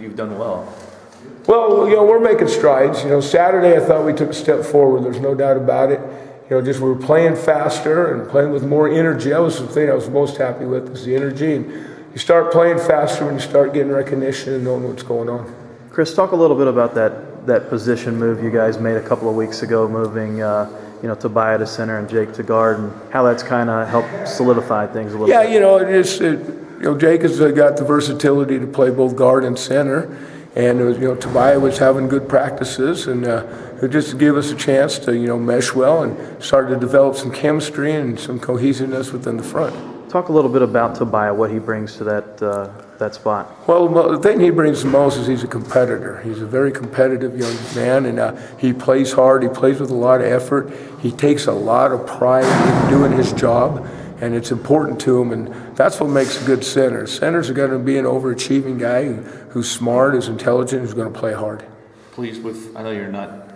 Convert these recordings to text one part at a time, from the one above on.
you've done well. Well, we're making strides. Saturday I thought we took a step forward. There's no doubt about it. Just we were playing faster and playing with more energy. That was the thing I was most happy with, is the energy. And you start playing faster when you start getting recognition and knowing what's going on. Chris, talk a little bit about that position move you guys made a couple of weeks ago, moving Tobiah to center and Jake to guard, and how that's kind of helped solidify things a little bit. Yeah, Jake has got the versatility to play both guard and center. And Tobiah was having good practices, and it just gave us a chance to mesh well and start to develop some chemistry and some cohesiveness within the front. Talk a little bit about Tobiah, what he brings to that spot. Well, the thing he brings the most is he's a competitor. He's a very competitive young man, and he plays hard. He plays with a lot of effort. He takes a lot of pride in doing his job, and it's important to him, and that's what makes a good center. Centers are going to be an overachieving guy who's smart, who's intelligent, who's going to play hard. Pleased with, I know you're not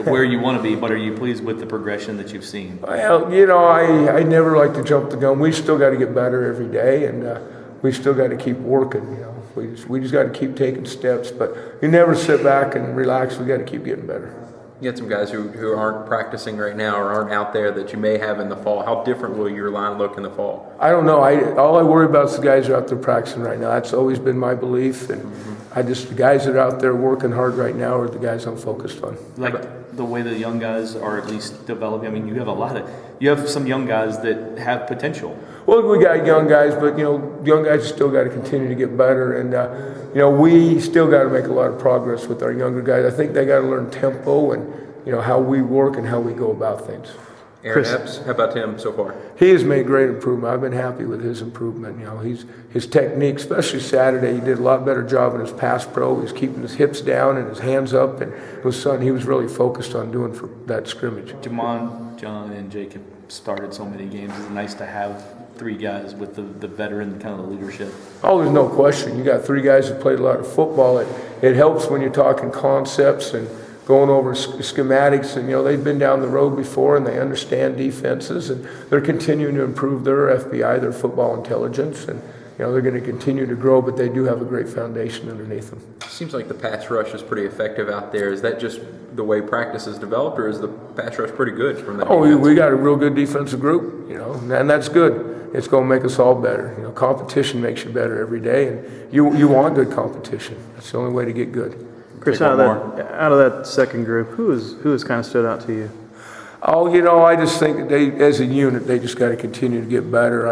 where you want to be, but are you pleased with the progression that you've seen? Well, I never like to jump the gun. We still got to get better every day, and we still got to keep working. We just got to keep taking steps, but you never sit back and relax. We got to keep getting better. You got some guys who aren't practicing right now or aren't out there that you may have in the fall. How different will your line look in the fall? I don't know. All I worry about is the guys who are out there practicing right now. That's always been my belief, and the guys that are out there working hard right now are the guys I'm focused on. Like the way the young guys are at least developing. I mean, you have some young guys that have potential. Well, we got young guys, but young guys still got to continue to get better, and we still got to make a lot of progress with our younger guys. I think they got to learn tempo and how we work and how we go about things. Aaron Epps, how about him so far? He has made great improvement. I've been happy with his improvement. His technique, especially Saturday, he did a lot better job in his pass pro. He's keeping his hips down and his hands up, and it was something he was really focused on doing for that scrimmage. Jamon, John, and Jake have started so many games. It's nice to have three guys with the veteran kind of the leadership. Oh, there's no question. You got three guys who played a lot of football. It helps when you're talking concepts and going over schematics, and they've been down the road before and they understand defenses, and they're continuing to improve their FBI, their football intelligence, and they're going to continue to grow, but they do have a great foundation underneath them. Seems like the pass rush is pretty effective out there. Is that just the way practice is developed, or is the pass rush pretty good from that? Oh, we got a real good defensive group, and that's good. It's going to make us all better. Competition makes you better every day, and you want good competition. That's the only way to get good. Chris, out of that second group, who has kind of stood out to you? Oh, I just think that as a unit, they just got to continue to get better.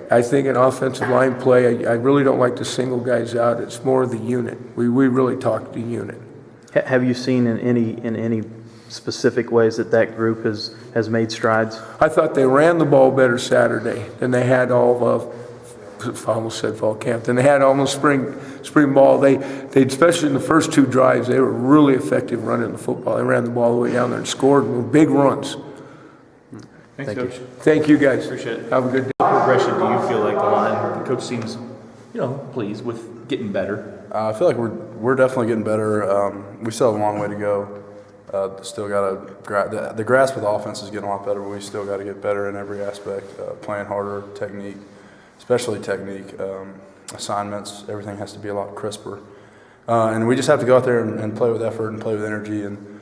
I think in offensive line play, I really don't like to single guys out. It's more the unit. We really talk the unit. Have you seen in any specific ways that group has made strides? I thought they ran the ball better Saturday than they had all of. I almost said fall camp. Then they had almost spring ball. They especially in the first two drives, they were really effective running the football. They ran the ball all the way down there and scored with big runs. Thanks, Coach. Thank you, guys. Appreciate it. Have a good day. What progression do you feel like the line? The coach seems, pleased with getting better. I feel like we're definitely getting better. We still have a long way to go. Still got the grasp of the offense is getting a lot better, but we still got to get better in every aspect. Playing harder, technique. Especially technique, assignments, everything has to be a lot crisper. And we just have to go out there and play with effort and play with energy and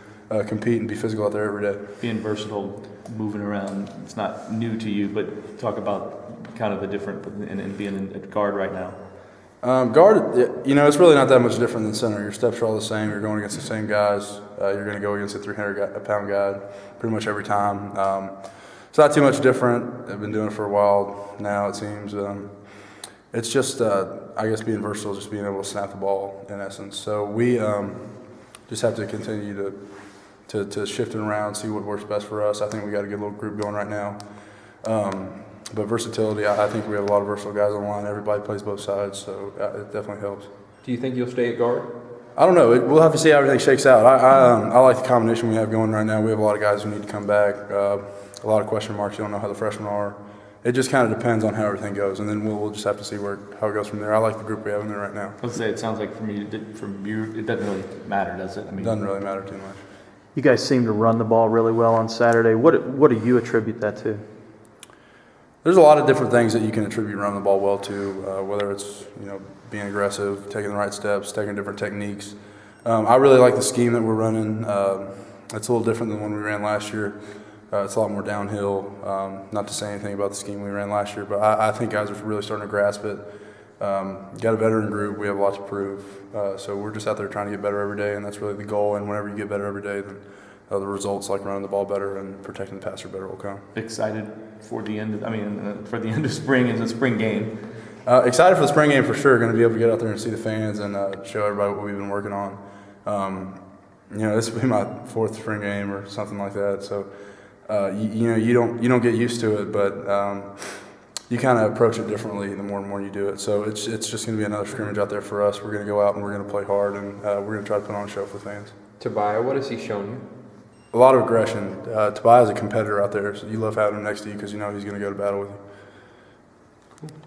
compete and be physical out there every day. Being versatile, moving around, it's not new to you, but talk about kind of the different and being a guard right now. Guard, it's really not that much different than center. Your steps are all the same. You're going against the same guys. You're going to go against a 300-pound guy pretty much every time. It's not too much different. I've been doing it for a while now, it seems. It's just, I guess, being versatile, just being able to snap the ball, in essence. So we just have to continue to shift it around, see what works best for us. I think we got a good little group going right now. But versatility, I think we have a lot of versatile guys on the line. Everybody plays both sides, so it definitely helps. Do you think you'll stay at guard? I don't know. We'll have to see how everything shakes out. I like the combination we have going right now. We have a lot of guys who need to come back. A lot of question marks. You don't know how the freshmen are. It just kind of depends on how everything goes, and then we'll just have to see how it goes from there. I like the group we have in there right now. Let's say it sounds like from you, it doesn't really matter, does it? It doesn't really matter too much. You guys seem to run the ball really well on Saturday. What do you attribute that to? There's a lot of different things that you can attribute running the ball well to, whether it's being aggressive, taking the right steps, taking different techniques. I really like the scheme that we're running. It's a little different than the one we ran last year. It's a lot more downhill. Not to say anything about the scheme we ran last year, but I think guys are really starting to grasp it. Got a veteran group. We have a lot to prove. So we're just out there trying to get better every day, and that's really the goal. And whenever you get better every day, then the results like running the ball better and protecting the passer better will come. Excited for the end. For the end of spring and the spring game. Excited for the spring game for sure. Going to be able to get out there and see the fans and show everybody what we've been working on. This will be my 4th spring game or something like that. So you don't get used to it, but you kind of approach it differently the more and more you do it. So it's just going to be another scrimmage out there for us. We're going to go out and we're going to play hard, and we're going to try to put on a show for the fans. Tobiah, what has he shown you? A lot of aggression. Tobiah's a competitor out there, so you love having him next to you because you know he's going to go to battle with you.